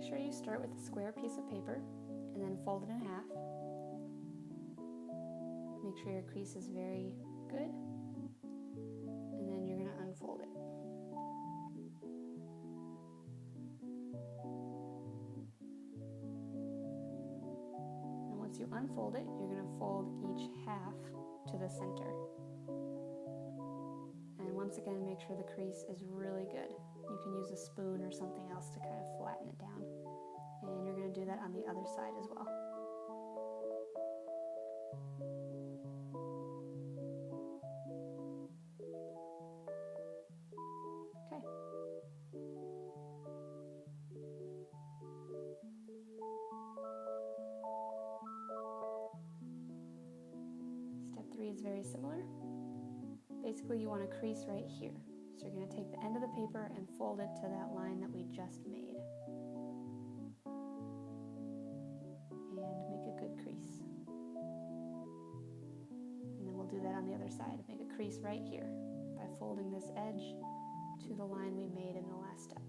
sure you start with a square piece of paper and then fold it in half. Make sure your crease is very good, and then you're going to unfold it. And once you unfold it, you're going to fold each half to the center. And once again, make sure the crease is really good. You can use a spoon or something else to kind of flatten it down. And you're going to do that on the other side as well. Okay. Step 3 is very similar. Basically, you want to crease right here. So you're going to take the end of the paper and fold it to that line that we just made. And make a good crease. And then we'll do that on the other side. Make a crease right here by folding this edge to the line we made in the last step.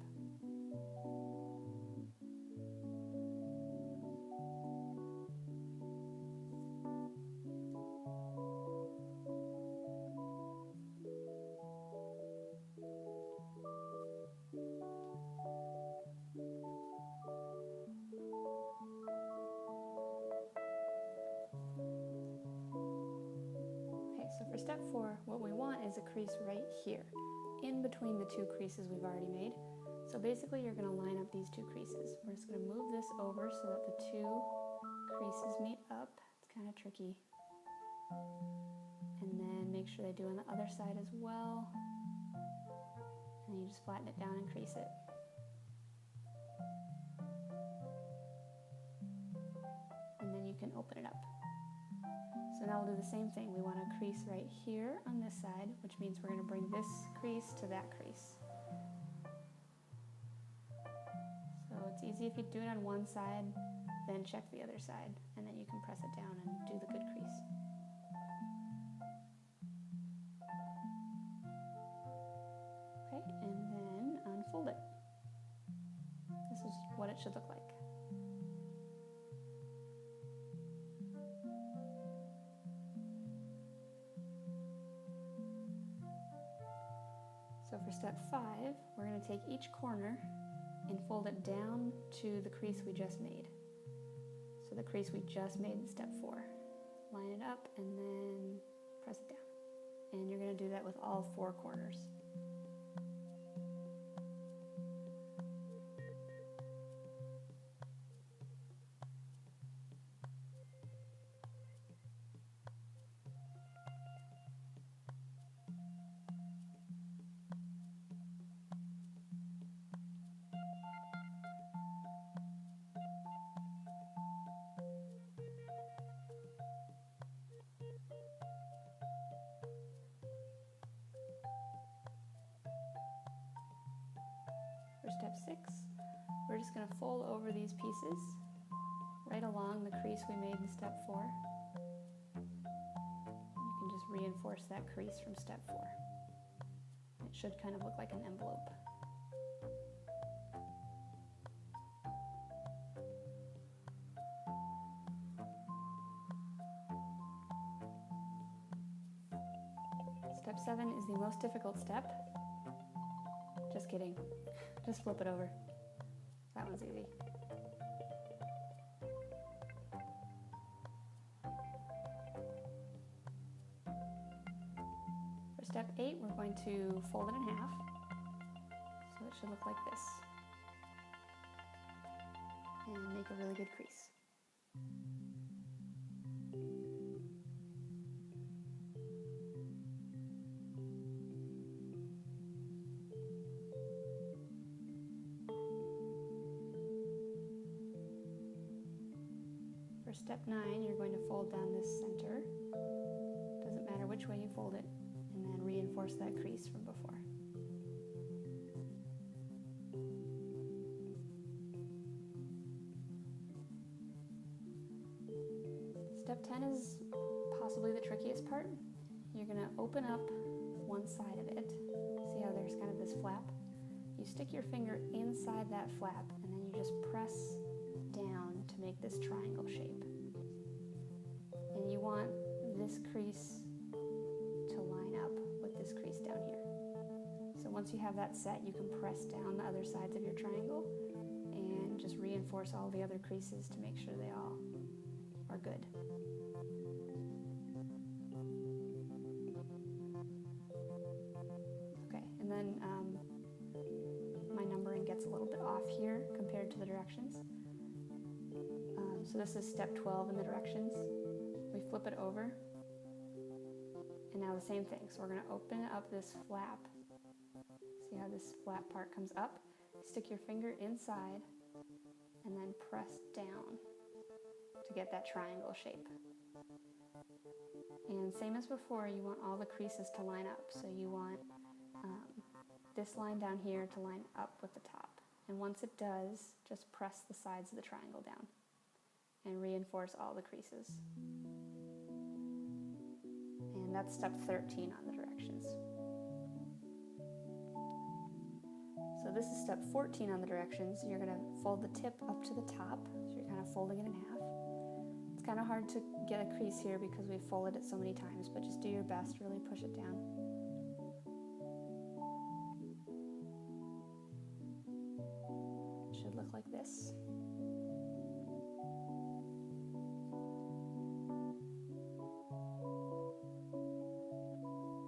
So for step 4, what we want is a crease right here, in between the 2 creases we've already made. So basically you're going to line up these 2 creases. We're just going to move this over so that the 2 creases meet up. It's kind of tricky. And then make sure they do on the other side as well. And then you just flatten it down and crease it. And then you can open it up. So now we'll do the same thing. We want to crease right here on this side, which means we're going to bring this crease to that crease. So it's easy if you do it on one side, then check the other side, and then you can press it down and do the good crease. Okay, and then unfold it. This is what it should look like. So for step 5, we're going to take each corner and fold it down to the crease we just made. So the crease we just made in step 4. Line it up and then press it down. And you're going to do that with all 4 corners. For step 6, we're just going to fold over these pieces right along the crease we made in step 4. You can just reinforce that crease from step 4. It should kind of look like an envelope. Step 7 is the most difficult step. Just kidding. Just flip it over. That one's easy. For step 8, we're going to fold it in half. So it should look like this. And make a really good crease. For step 9, you're going to fold down this center. Doesn't matter which way you fold it, and then reinforce that crease from before. Step 10 is possibly the trickiest part. You're going to open up one side of it. See how there's kind of this flap? You stick your finger inside that flap, and then you just press down to make this triangle shape. And you want this crease to line up with this crease down here. So once you have that set, you can press down the other sides of your triangle and just reinforce all the other creases to make sure they all are good. Okay, and then my numbering gets a little bit off here compared to the directions. So this is step 12 in the directions. We flip it over, and now the same thing. So we're going to open up this flap. See how this flap part comes up? Stick your finger inside and then press down to get that triangle shape. And same as before, you want all the creases to line up. So you want this line down here to line up with the top. And once it does, just press the sides of the triangle down and reinforce all the creases. And that's step 13 on the directions. So this is step 14 on the directions. You're going to fold the tip up to the top. So you're kind of folding it in half. It's kind of hard to get a crease here because we've folded it so many times, but just do your best, really push it down. It should look like this.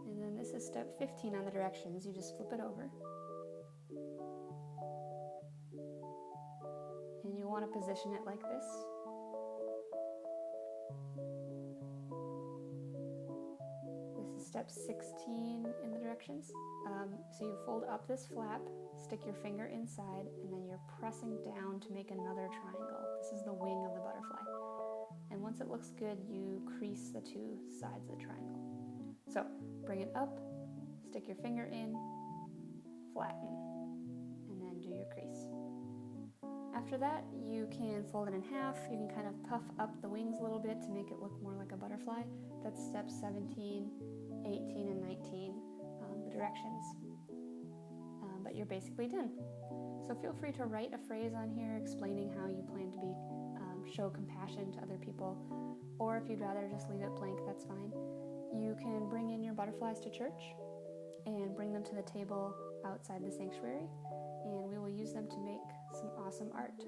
And then this is step 15 on the directions. You just flip it over. And you want to position it like this. This is step 16 in the directions. So you fold up this flap, stick your finger inside, and then you're pressing down to make another triangle. This is the wing of the butterfly. And once it looks good, you crease the two sides of the triangle. So bring it up, stick your finger in, flatten, and then do your crease. After that, you can fold it in half. You can kind of puff up the wings a little bit to make it look more like a butterfly. That's steps 17, 18, and 19, the directions. But you're basically done. So feel free to write a phrase on here explaining how you plan to show compassion to other people, or if you'd rather just leave it blank, that's fine. You can bring in your butterflies to church and bring them to the table outside the sanctuary, and we will use them to make some awesome art.